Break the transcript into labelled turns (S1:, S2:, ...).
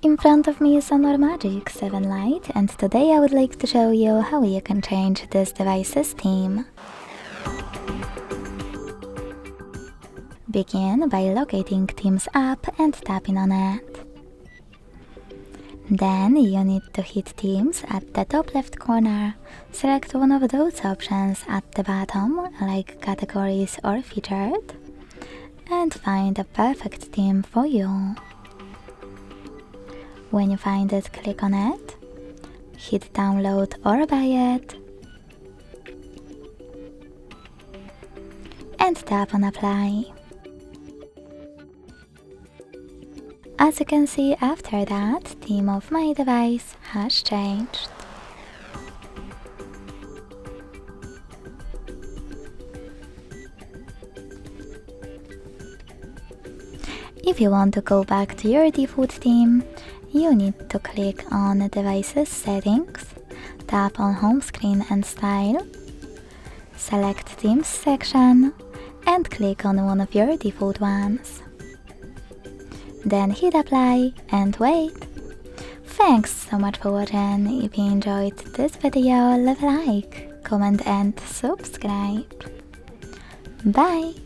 S1: In front of me is Honor Magic 7 Lite, and today I would like to show you how you can change this device's theme. Begin by locating Themes app and tapping on it. Then you need to hit Themes at the top left corner, select one of those options at the bottom, like Categories or Featured, and find a perfect theme for you. When you find it, click on it, hit download or buy it, and tap on apply. As you can see, after that, theme of my device has changed. If you want to go back to your default theme, you need to click on Devices Settings, tap on Home Screen and Style, select Themes section, and click on one of your default ones. Then hit apply and wait. Thanks so much for watching. If you enjoyed this video, leave a like, comment and subscribe. Bye!